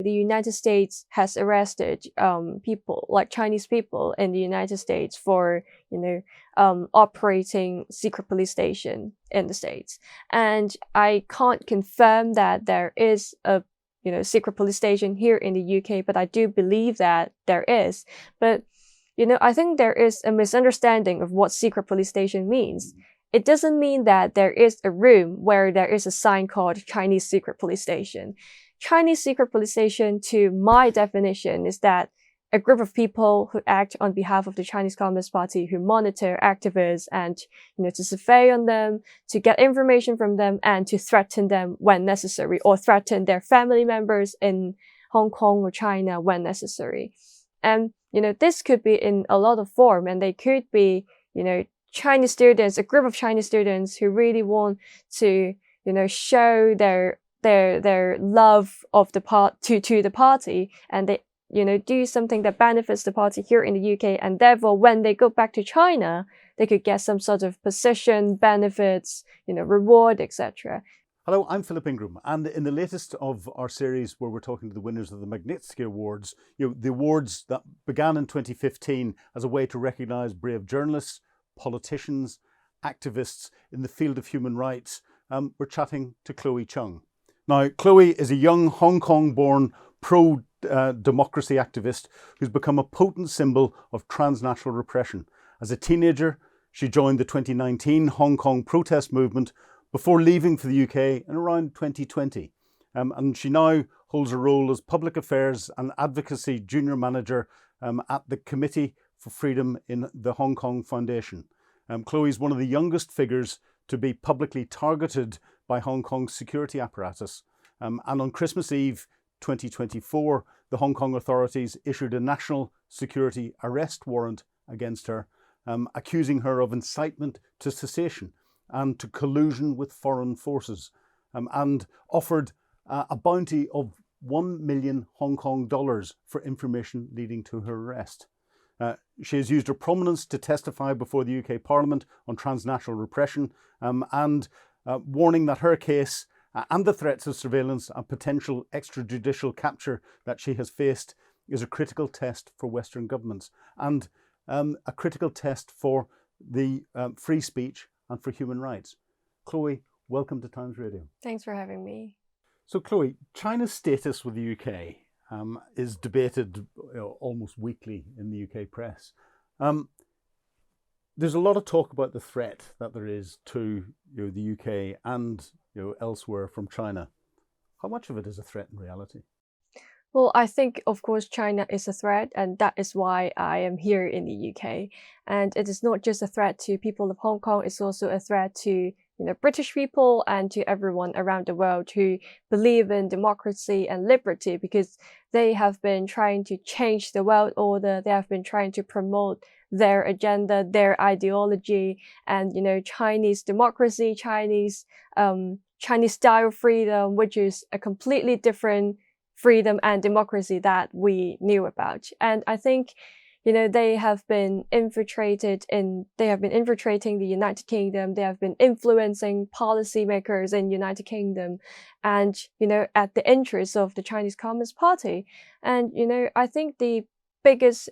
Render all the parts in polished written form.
the United States has arrested people like Chinese people in the United States for operating secret police station in the States, and I can't confirm that there is a secret police station here in the UK, but I do believe that there is. But I think there is a misunderstanding of what secret police station means. It doesn't mean that there is a room where there is a sign called Chinese secret police station. Chinese secret police station, to my definition, is that a group of people who act on behalf of the Chinese Communist Party, who monitor activists and, to survey on them, to get information from them, and to threaten them when necessary, or threaten their family members in Hong Kong or China when necessary. And, this could be in a lot of form, and they could be, Chinese students, a group of Chinese students who really want to, show their love of the to the party, and they, do something that benefits the party here in the UK, and therefore when they go back to China, they could get some sort of position, benefits, reward, etc. Hello, I'm Philip Ingram, and in the latest of our series where we're talking to the winners of the Magnitsky Awards, the awards that began in 2015 as a way to recognise brave journalists, politicians, activists in the field of human rights, we're chatting to Khloe Chung. Now, Khloe is a young Hong Kong-born pro-democracy activist who's become a potent symbol of transnational repression. As a teenager, she joined the 2019 Hong Kong protest movement before leaving for the UK in around 2020. And she now holds a role as public affairs and advocacy junior manager at the Committee for Freedom in the Hong Kong Foundation. Khloe is one of the youngest figures to be publicly targeted by Hong Kong's security apparatus. And on Christmas Eve 2024, the Hong Kong authorities issued a national security arrest warrant against her, accusing her of incitement to secession and to collusion with foreign forces, and offered a bounty of $1 million Hong Kong dollars for information leading to her arrest. She has used her prominence to testify before the UK Parliament on transnational repression, and warning that her case and the threats of surveillance and potential extrajudicial capture that she has faced is a critical test for Western governments, and a critical test for the free speech and for human rights. Khloe, welcome to Times Radio. Thanks for having me. So Khloe, China's status with the UK is debated almost weekly in the UK press. There's a lot of talk about the threat that there is to the UK and elsewhere from China. How much of it is a threat in reality? Well, I think, of course, China is a threat, and that is why I am here in the UK. And it is not just a threat to people of Hong Kong, it's also a threat to British people and to everyone around the world who believe in democracy and liberty, because they have been trying to change the world order. They have been trying to promote their agenda, their ideology, and Chinese democracy, Chinese style freedom, which is a completely different freedom and democracy that we knew about. And I think they have been infiltrating the United Kingdom. They have been influencing policymakers in United Kingdom, and at the interest of the Chinese Communist Party. And I think the biggest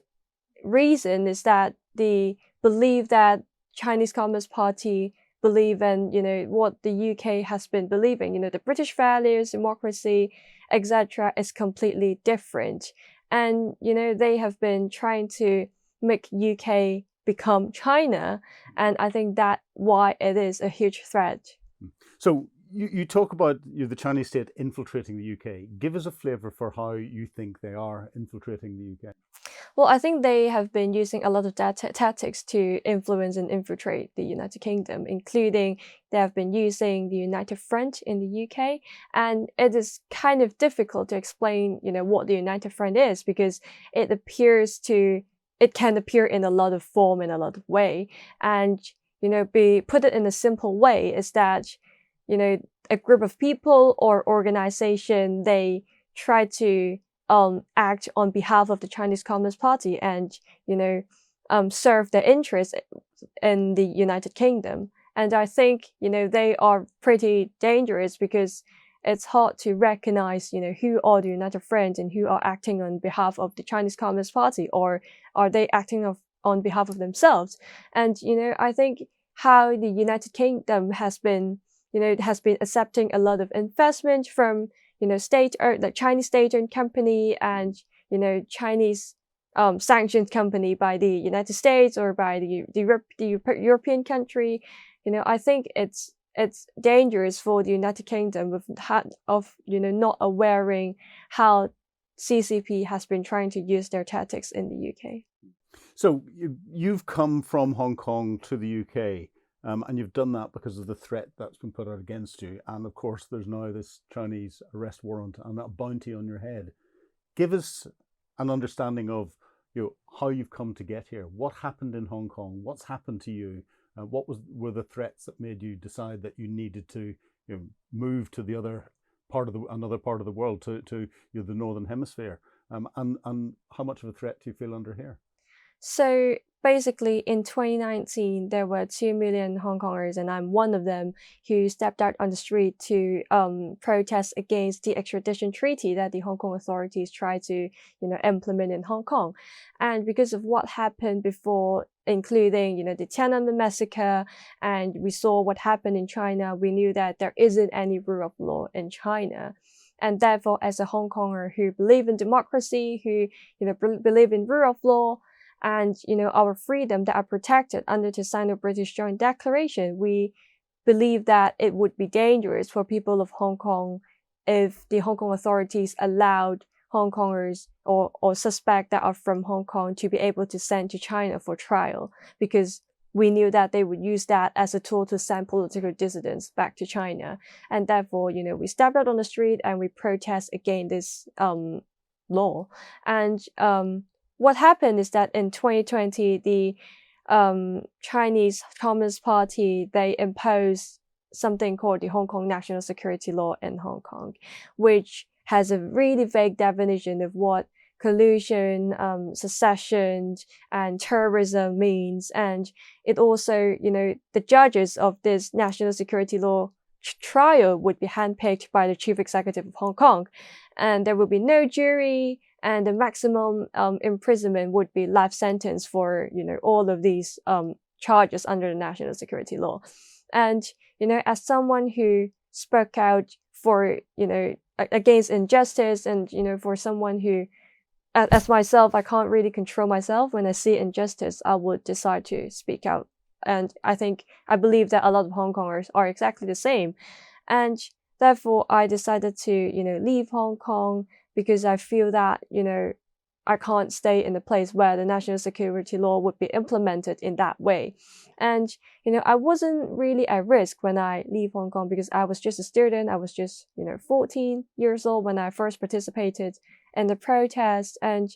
reason is that they believe that Chinese Communist Party believe in what the UK has been believing. The British values, democracy, etc. is completely different. And, they have been trying to make UK become China. And I think that's why it is a huge threat. So you talk about the Chinese state infiltrating the UK. Give us a flavour for how you think they are infiltrating the UK. Well, I think they have been using a lot of tactics to influence and infiltrate the United Kingdom, including they have been using the United Front in the UK. And it is kind of difficult to explain, what the United Front is, because it can appear in a lot of form, in a lot of way. And, put it in a simple way is that, a group of people or organization, they try to act on behalf of the Chinese Communist Party and, serve their interests in the United Kingdom. And I think, they are pretty dangerous, because it's hard to recognize, who are the United Friends and who are acting on behalf of the Chinese Communist Party, or are they acting on behalf of themselves. And, I think how the United Kingdom has been accepting a lot of investment from, the Chinese state-owned company and, Chinese sanctioned company by the United States or by the European country. I think it's dangerous for the United Kingdom of not awareing how CCP has been trying to use their tactics in the UK. So you've come from Hong Kong to the UK, and you've done that because of the threat that's been put out against you. And of course, there's now this Chinese arrest warrant and that bounty on your head. Give us an understanding of how you've come to get here. What happened in Hong Kong? What's happened to you? What were the threats that made you decide that you needed to move to the other part of another part of the world, to the Northern Hemisphere? And how much of a threat do you feel under here? So basically, in 2019, there were 2 million Hong Kongers, and I'm one of them, who stepped out on the street to protest against the extradition treaty that the Hong Kong authorities tried to, implement in Hong Kong. And because of what happened before, including, the Tiananmen massacre, and we saw what happened in China, we knew that there isn't any rule of law in China. And therefore, as a Hong Konger who believe in democracy, who, believe in rule of law, and our freedom that are protected under the Sino-British Joint Declaration, we believe that it would be dangerous for people of Hong Kong if the Hong Kong authorities allowed Hong Kongers or suspect that are from Hong Kong to be able to send to China for trial, because we knew that they would use that as a tool to send political dissidents back to China. And therefore, we stepped out on the street and we protest against this law. And what happened is that in 2020, the Chinese Communist Party, they imposed something called the Hong Kong National Security Law in Hong Kong, which has a really vague definition of what collusion, secession, and terrorism means. And it also, the judges of this national security law trial would be handpicked by the chief executive of Hong Kong, and there will be no jury, and the maximum imprisonment would be life sentence for all of these charges under the national security law. And as someone who spoke out for against injustice, and for someone who, as myself, I can't really control myself. When I see injustice, I would decide to speak out. And I believe that a lot of Hong Kongers are exactly the same. And therefore, I decided to, leave Hong Kong, because I feel that, I can't stay in a place where the national security law would be implemented in that way. And, I wasn't really at risk when I leave Hong Kong, because I was just a student. I was just, 14 years old when I first participated in the protest. And,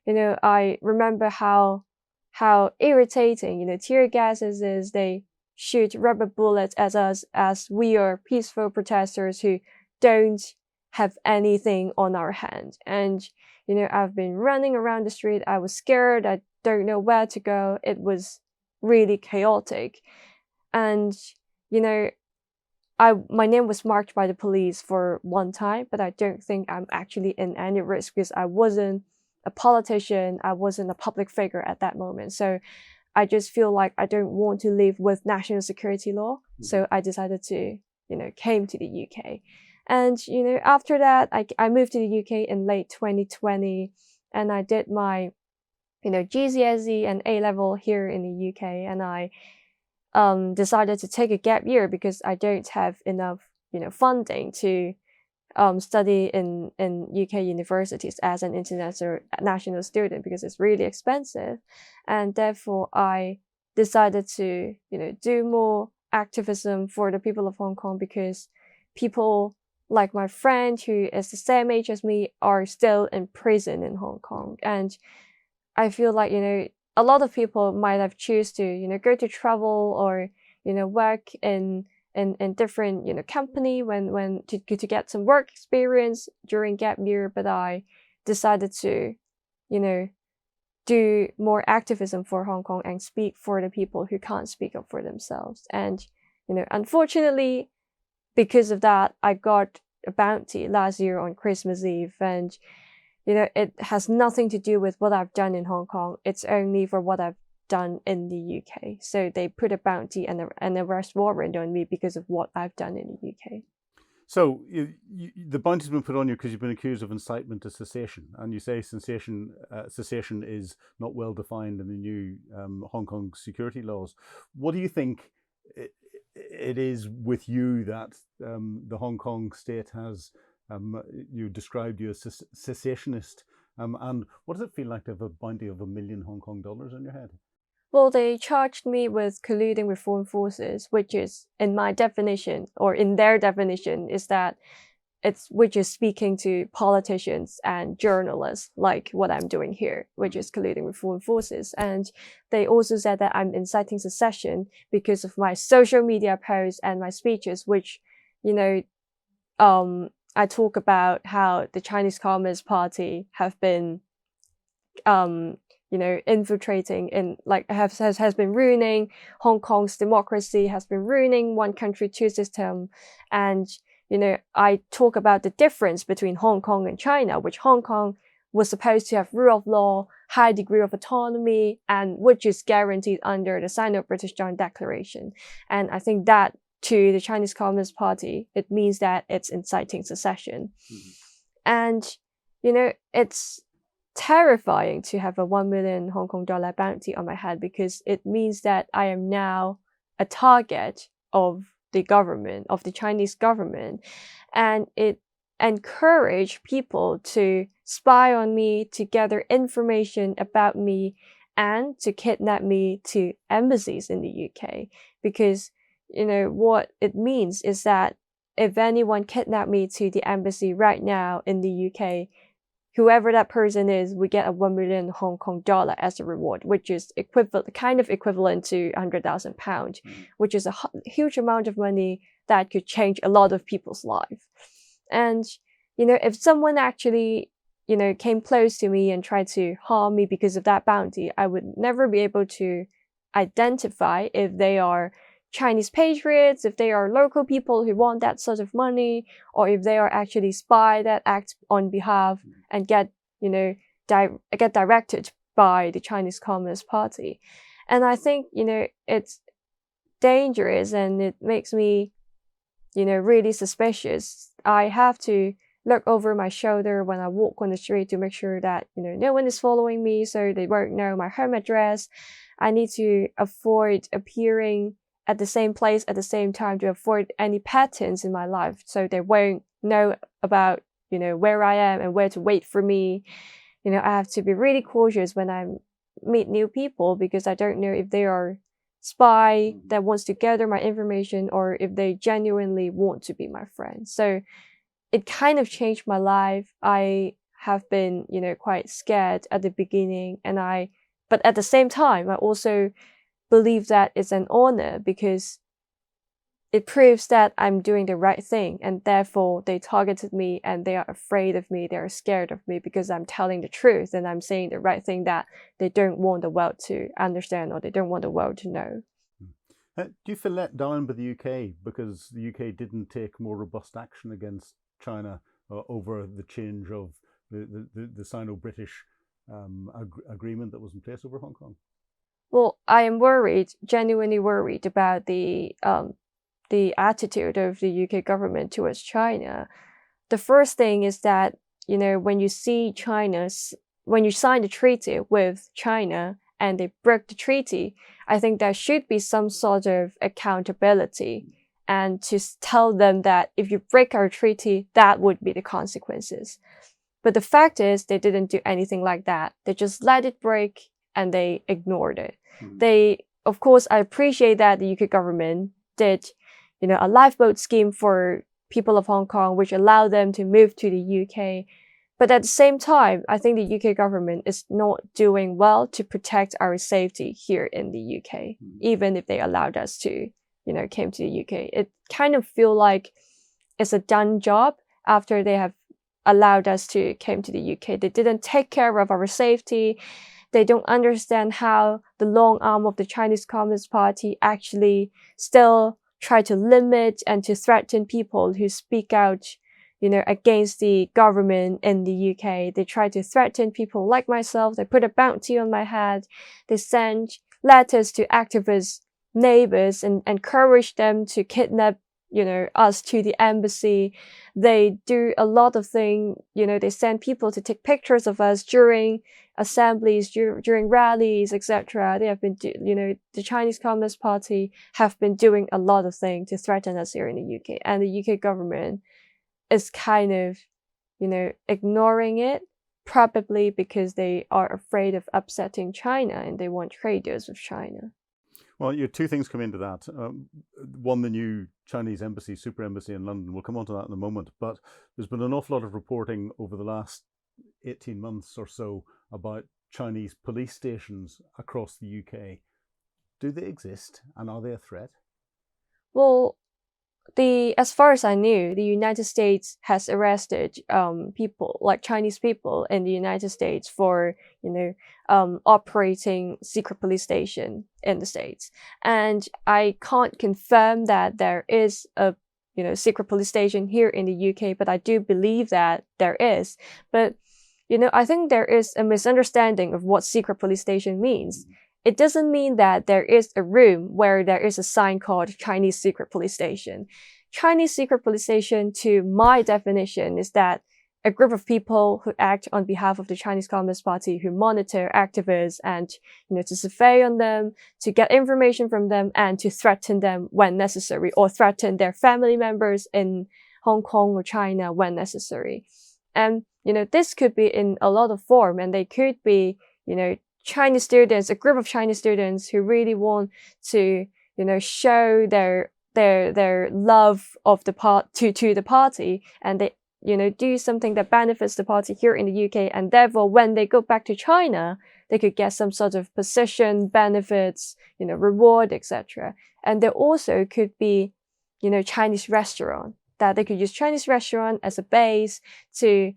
I remember how irritating, tear gases is. They shoot rubber bullets at us as we are peaceful protesters who don't have anything on our hand. And, I've been running around the street. I was scared. I don't know where to go. It was really chaotic. And, my name was marked by the police for one time, but I don't think I'm actually in any risk, because I wasn't a politician. I wasn't a public figure at that moment. So I just feel like I don't want to live with national security law. So I decided to, came to the UK. And, after that, I moved to the UK in late 2020, and I did my, GCSE and A-level here in the UK. And I decided to take a gap year because I don't have enough, funding to study in UK universities as an international student, because it's really expensive. And therefore, I decided to, do more activism for the people of Hong Kong, because people like my friend who is the same age as me are still in prison in Hong Kong. And I feel like, a lot of people might have choose to, go to travel or, work in different, company when to get some work experience during gap year. But I decided to, do more activism for Hong Kong and speak for the people who can't speak up for themselves. And, unfortunately, because of that, I got a bounty last year on Christmas Eve, and it has nothing to do with what I've done in Hong Kong. It's only for what I've done in the UK. So they put a bounty and an arrest warrant on me because of what I've done in the UK. So the bounty's been put on you because you've been accused of incitement to secession, and you say secession is not well defined in the new Hong Kong security laws. What do you think it is with you that the Hong Kong state has described you as secessionist, and what does it feel like to have a bounty of $1 million Hong Kong dollars on your head? Well, they charged me with colluding with foreign forces, which is, in my definition, or in their definition, which is speaking to politicians and journalists, like what I'm doing here, which is colluding with foreign forces. And they also said that I'm inciting secession because of my social media posts and my speeches, which, I talk about how the Chinese Communist Party have been, infiltrating in, has been ruining Hong Kong's democracy, has been ruining one country, two system. And, I talk about the difference between Hong Kong and China, which Hong Kong was supposed to have rule of law, high degree of autonomy, and which is guaranteed under the Sino-British Joint Declaration. And I think that to the Chinese Communist Party, it means that it's inciting secession. Mm-hmm. And, it's terrifying to have a 1 million Hong Kong dollar bounty on my head, because it means that I am now a target of the government, of the Chinese government, and it encouraged people to spy on me, to gather information about me, and to kidnap me to embassies in the UK. Because, what it means is that if anyone kidnapped me to the embassy right now in the UK, whoever that person is, we get a 1 million Hong Kong dollar as a reward, which is equivalent to £100,000, which is a huge amount of money that could change a lot of people's lives. And, if someone actually, came close to me and tried to harm me because of that bounty, I would never be able to identify if they are Chinese patriots, if they are local people who want that sort of money, or if they are actually spies that act on behalf and get directed by the Chinese Communist Party. And I think, it's dangerous, and it makes me, really suspicious. I have to look over my shoulder when I walk on the street to make sure that, no one is following me, so they won't know my home address. I need to avoid appearing at the same place at the same time to avoid any patterns in my life, so they won't know about, where I am and where to wait for me. I have to be really cautious when I meet new people, because I don't know if they are spy that wants to gather my information or if they genuinely want to be my friend. So it kind of changed my life. I have been, quite scared at the beginning, but at the same time, I also believe that it's an honor, because it proves that I'm doing the right thing, and therefore they targeted me and they are afraid of me, they're scared of me because I'm telling the truth and I'm saying the right thing that they don't want the world to understand, or they don't want the world to know. Do you feel let down by the UK because the UK didn't take more robust action against China over the change of the Sino-British agreement that was in place over Hong Kong? Well, I am worried, genuinely worried about the attitude of the UK government towards China. The first thing is that, when you sign the treaty with China and they break the treaty, I think there should be some sort of accountability, and to tell them that if you break our treaty, that would be the consequences. But the fact is, they didn't do anything like that. They just let it break and they ignored it. Of course, I appreciate that the UK government did, a lifeboat scheme for people of Hong Kong, which allowed them to move to the UK. But at the same time, I think the UK government is not doing well to protect our safety here in the UK, even if they allowed us to, came to the UK. It kind of feel like it's a done job after they have allowed us to came to the UK. They didn't take care of our safety. They don't understand how the long arm of the Chinese Communist Party actually still try to limit and to threaten people who speak out, against the government in the UK. They try to threaten people like myself. They put a bounty on my head. They send letters to activists, neighbors, and encourage them to kidnap, us to the embassy. They do a lot of things. They send people to take pictures of us during assemblies, during rallies, etc. They have been, the Chinese Communist Party have been doing a lot of things to threaten us here in the UK, and the UK government is kind of, ignoring it, probably because they are afraid of upsetting China and they want trade deals with China. Well, two things come into that. One, the new Chinese embassy, super embassy in London. We'll come on to that in a moment. But there's been an awful lot of reporting over the last 18 months or so about Chinese police stations across the UK. Do they exist, and are they a threat? Well, as far as I knew, the United States has arrested people, like Chinese people in the United States for, operating secret police station in the States. And I can't confirm that there is a, secret police station here in the UK, but I do believe that there is. But, I think there is a misunderstanding of what secret police station means. It doesn't mean that there is a room where there is a sign called Chinese Secret Police Station. Chinese Secret Police Station, to my definition, is that a group of people who act on behalf of the Chinese Communist Party, who monitor activists and, to survey on them, to get information from them, and to threaten them when necessary, or threaten their family members in Hong Kong or China when necessary. And, this could be in a lot of form, and they could be, Chinese students, a group of Chinese students who really want to, show their love of the to the party, and they, do something that benefits the party here in the UK, and therefore when they go back to China, they could get some sort of position, benefits, reward, etc. And there also could be, Chinese restaurant, that they could use Chinese restaurant as a base to,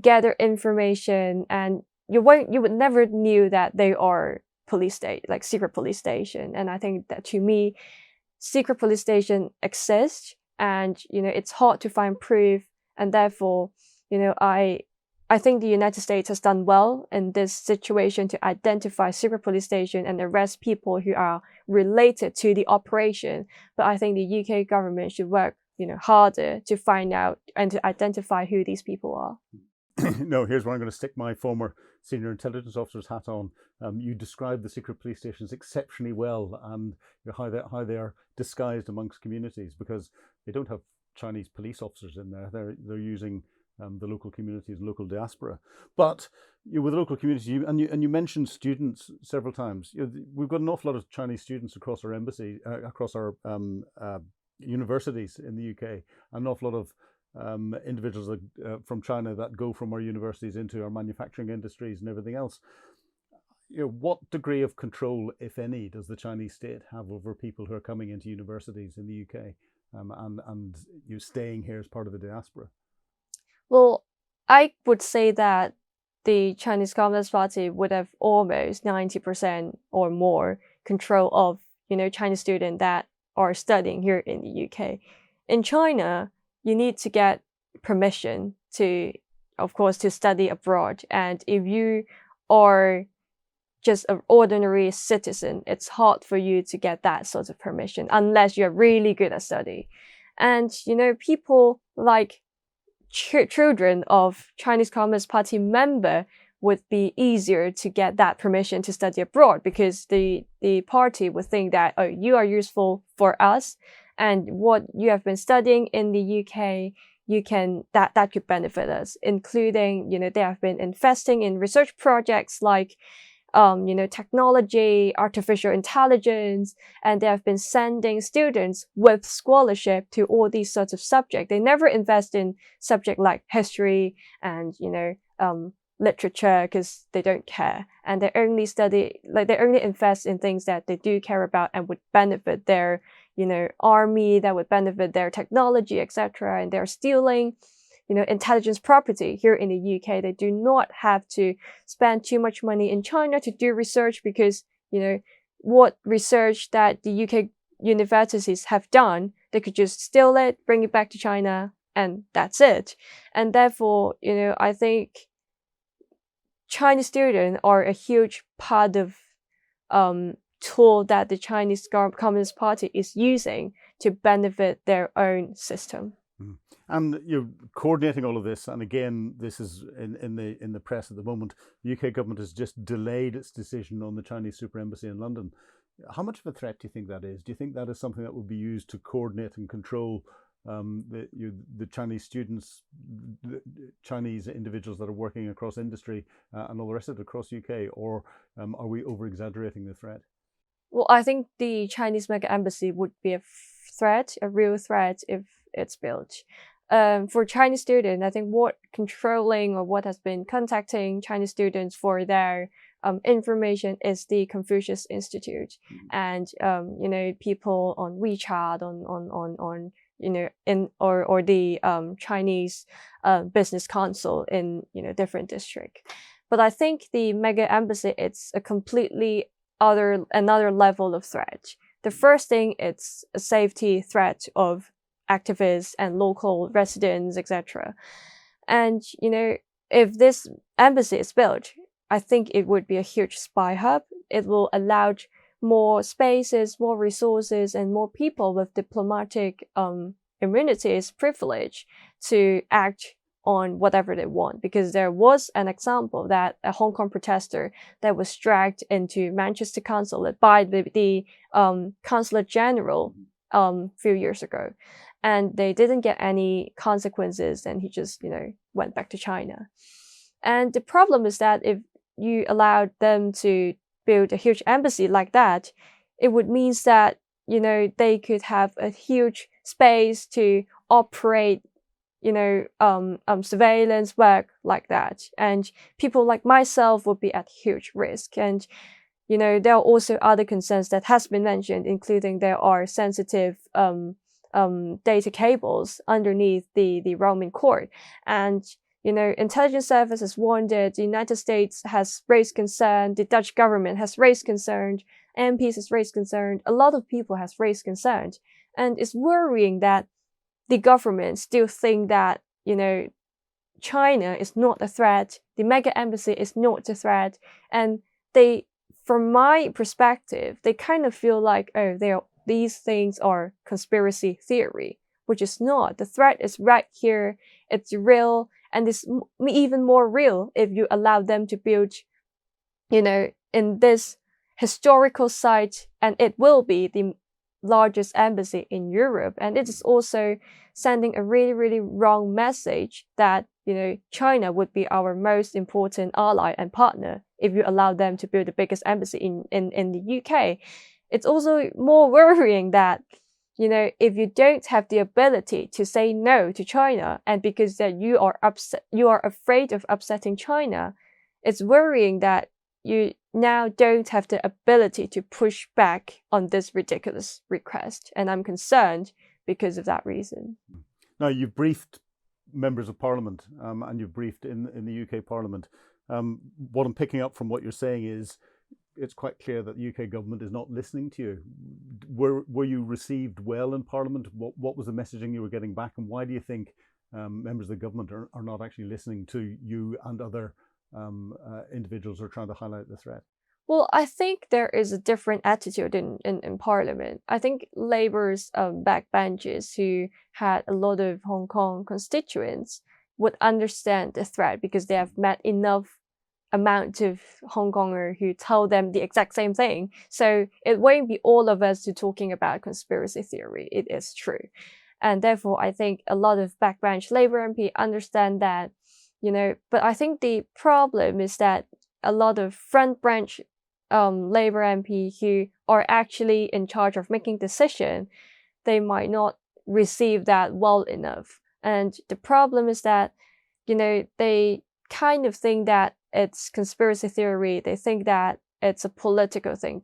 gather information, and you would never knew that they are police state, like secret police station. And I think that, to me, secret police station exists, and it's hard to find proof, and therefore I think the United States has done well in this situation to identify secret police station and arrest people who are related to the operation. But I think the UK government should work harder to find out and to identify who these people are. No, here's where I'm going to stick my former senior intelligence officer's hat on. You described the secret police stations exceptionally well, and how they are disguised amongst communities, because they don't have Chinese police officers in there. They're using the local communities, local diaspora. But with local communities, you mentioned students several times. We've got an awful lot of Chinese students across our embassy, across our universities in the UK, and an awful lot of individuals from China that go from our universities into our manufacturing industries and everything else. What degree of control, if any, does the Chinese state have over people who are coming into universities in the UK and staying here as part of the diaspora? Well, I would say that the Chinese Communist Party would have almost 90% or more control of, Chinese students that are studying here in the UK. In China, you need to get permission to, of course, to study abroad. And if you are just an ordinary citizen, it's hard for you to get that sort of permission unless you're really good at study. And, people like children of Chinese Communist Party member would be easier to get that permission to study abroad, because the party would think that, oh, you are useful for us, and what you have been studying in the UK, that could benefit us, including, they have been investing in research projects like, technology, artificial intelligence, and they have been sending students with scholarship to all these sorts of subjects. They never invest in subjects like history and, literature, because they don't care, and they only invest in things that they do care about and would benefit their army, that would benefit their technology, etc. And they're stealing intelligence property here in the UK. They do not have to spend too much money in China to do research, because what research that the UK universities have done, they could just steal it, bring it back to China, and that's it. And therefore, I think Chinese students are a huge part of tool that the Chinese Communist Party is using to benefit their own system. And you're coordinating all of this, and again, this is in the press at the moment. The UK government has just delayed its decision on the Chinese super embassy in London. How much of a threat do you think that is? Do you think that is something that would be used to coordinate and control the Chinese students, the Chinese individuals that are working across industry and all the rest of it across UK, or are we over exaggerating the threat? Well, I think the Chinese mega embassy would be a threat, a real threat, if it's built. For Chinese students, I think what controlling or what has been contacting Chinese students for their information is the Confucius Institute, and people on WeChat, on or the Chinese business council in different districts. But I think the mega embassy, it's a completely another level of threat. The first thing, it's a safety threat of activists and local residents, etc. And if this embassy is built, I think it would be a huge spy hub. It will allow more spaces, more resources, and more people with diplomatic immunities, privilege to act on whatever they want. Because there was an example that a Hong Kong protester that was dragged into Manchester consulate by the consulate general few years ago, and they didn't get any consequences, and he just went back to China. And the problem is that if you allowed them to build a huge embassy like that, it would mean that they could have a huge space to operate surveillance work like that, and people like myself would be at huge risk. And there are also other concerns that has been mentioned, including there are sensitive data cables underneath the roaming cord, and intelligence service has warned it. The United States has raised concern. The Dutch government has raised concern. MPs has raised concern. A lot of people has raised concern, and it's worrying that the government still think that China is not a threat. The mega embassy is not a threat, and they, from my perspective, they kind of feel like, these things are conspiracy theory, which is not. The threat is right here. It's real, and it's even more real if you allow them to build, in this historical site, and it will be the largest embassy in Europe. And it is also sending a really, really wrong message that China would be our most important ally and partner if you allow them to build the biggest embassy in the UK. It's also more worrying that if you don't have the ability to say no to China, and because that you are afraid of upsetting China, it's worrying that you now don't have the ability to push back on this ridiculous request. And I'm concerned because of that reason. Now, you've briefed members of Parliament and you've briefed in the UK Parliament. What I'm picking up from what you're saying is it's quite clear that the UK government is not listening to you. Were you received well in Parliament? What was the messaging you were getting back, and why do you think members of the government are not actually listening to you and other individuals who are trying to highlight the threat? Well, I think there is a different attitude in Parliament. I think Labour's backbenchers who had a lot of Hong Kong constituents would understand the threat because they have met enough amount of Hong Kongers who tell them the exact same thing. So it won't be all of us talking about conspiracy theory. It is true. And therefore, I think a lot of backbench Labour MP understand that, but I think the problem is that a lot of front branch Labour MP who are actually in charge of making decisions, they might not receive that well enough. And the problem is that, they kind of think that it's conspiracy theory. They think that it's a political thing.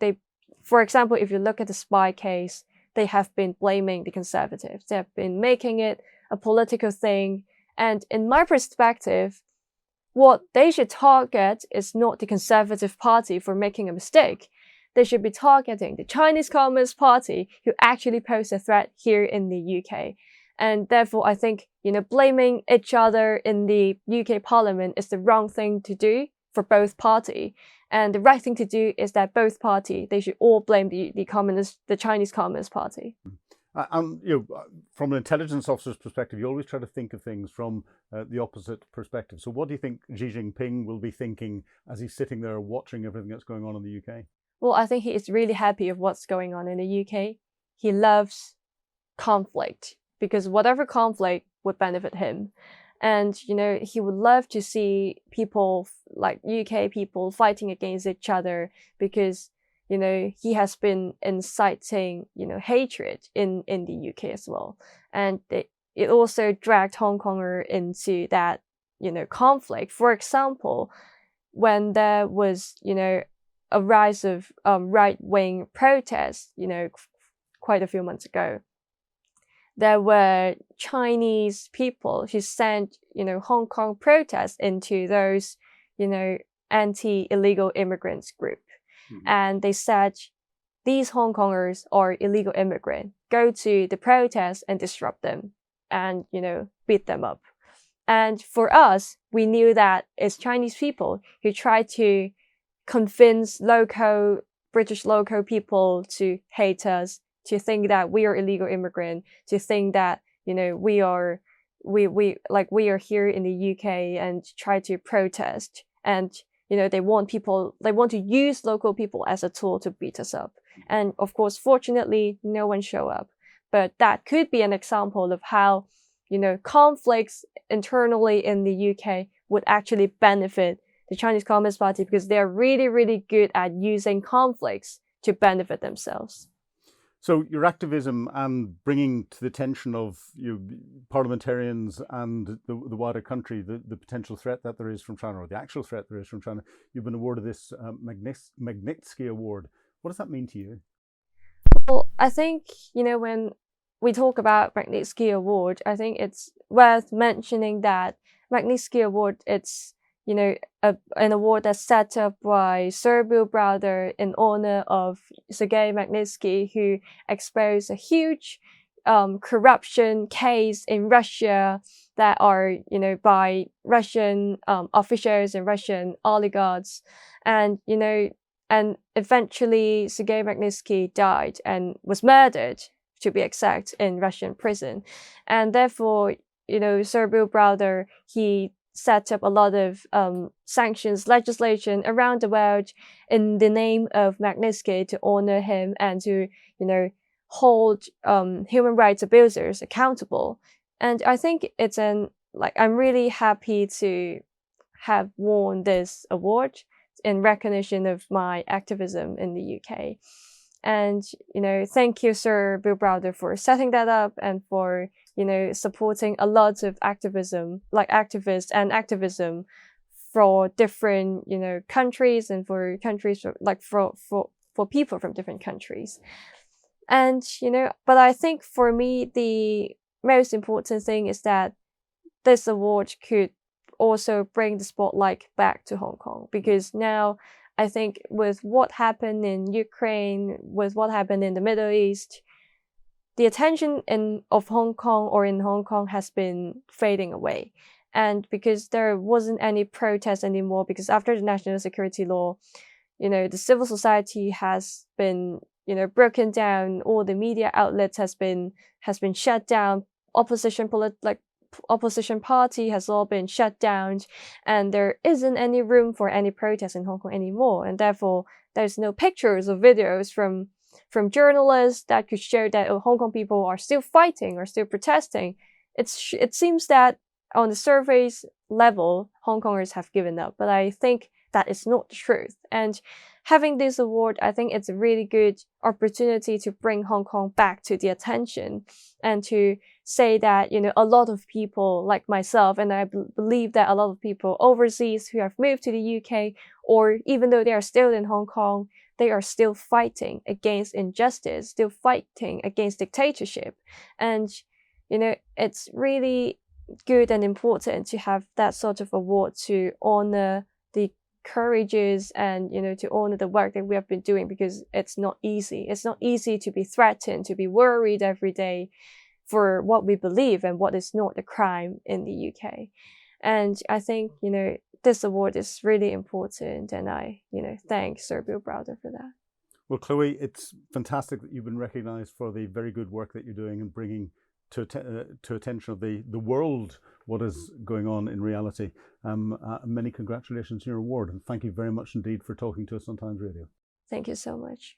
For example, if you look at the spy case, they have been blaming the Conservatives. They have been making it a political thing. And in my perspective, what they should target is not the Conservative Party for making a mistake. They should be targeting the Chinese Communist Party who actually pose a threat here in the UK. And therefore, I think, blaming each other in the UK Parliament is the wrong thing to do for both parties. And the right thing to do is that both parties, they should all blame the Chinese Communist Party. And from an intelligence officer's perspective, you always try to think of things from the opposite perspective. So what do you think Xi Jinping will be thinking as he's sitting there watching everything that's going on in the UK? Well, I think he is really happy of what's going on in the UK. He loves conflict because whatever conflict would benefit him. And, he would love to see people like UK people fighting against each other because, he has been inciting, hatred in the UK as well. And it also dragged Hong Konger into that, conflict. For example, when there was, a rise of right-wing protests, quite a few months ago, there were Chinese people who sent, Hong Kong protests into those, anti-illegal immigrants group. Mm-hmm. And they said, these Hong Kongers are illegal immigrants. Go to the protests and disrupt them and, beat them up. And for us, we knew that it's Chinese people who try to convince British local people to hate us, to think that we are illegal immigrant, to think that, we are here in the UK and try to protest. And, they want to use local people as a tool to beat us up. And of course, fortunately, no one showed up. But that could be an example of how, conflicts internally in the UK would actually benefit the Chinese Communist Party because they're really, really good at using conflicts to benefit themselves. So your activism and bringing to the attention of parliamentarians and the wider country the potential threat that there is from China, or the actual threat there is from China, you've been awarded this Magnitsky Award. What does that mean to you? Well, I think, when we talk about Magnitsky Award, I think it's worth mentioning that Magnitsky Award, it's an award that's set up by Sir Bill Browder in honor of Sergei Magnitsky, who exposed a huge corruption case in Russia that are, by Russian officials and Russian oligarchs. And, and eventually Sergei Magnitsky died and was murdered, to be exact, in Russian prison. And therefore, Sir Bill Browder, he set up a lot of sanctions legislation around the world in the name of Magnitsky to honor him and to, hold human rights abusers accountable. And I think it's I'm really happy to have won this award in recognition of my activism in the UK. And, thank you, Sir Bill Browder, for setting that up and for, supporting a lot of activism, like activists and activism for different, countries and for countries, for people from different countries. And, but I think for me, the most important thing is that this award could also bring the spotlight back to Hong Kong, because now I think with what happened in Ukraine, with what happened in the Middle East, the attention of Hong Kong or in Hong Kong has been fading away. And because there wasn't any protest anymore, because after the national security law, the civil society has been, broken down, all the media outlets has been shut down, opposition party has all been shut down, and there isn't any room for any protest in Hong Kong anymore. And therefore, there's no pictures or videos from journalists that could show that Hong Kong people are still fighting or still protesting. It seems that on the surface level, Hong Kongers have given up, but I think that is not the truth. And having this award, I think it's a really good opportunity to bring Hong Kong back to the attention and to say that, a lot of people like myself, and I believe that a lot of people overseas who have moved to the UK, or even though they are still in Hong Kong, they are still fighting against injustice, still fighting against dictatorship. And, it's really good and important to have that sort of award to honor the courages and, to honor the work that we have been doing, because it's not easy. It's not easy to be threatened, to be worried every day for what we believe and what is not a crime in the UK. And I think, this award is really important, and I, thank Sir Bill Browder for that. Well, Khloe, it's fantastic that you've been recognised for the very good work that you're doing and bringing to attention of the world what is going on in reality. Many congratulations on your award, and thank you very much indeed for talking to us on Times Radio. Thank you so much.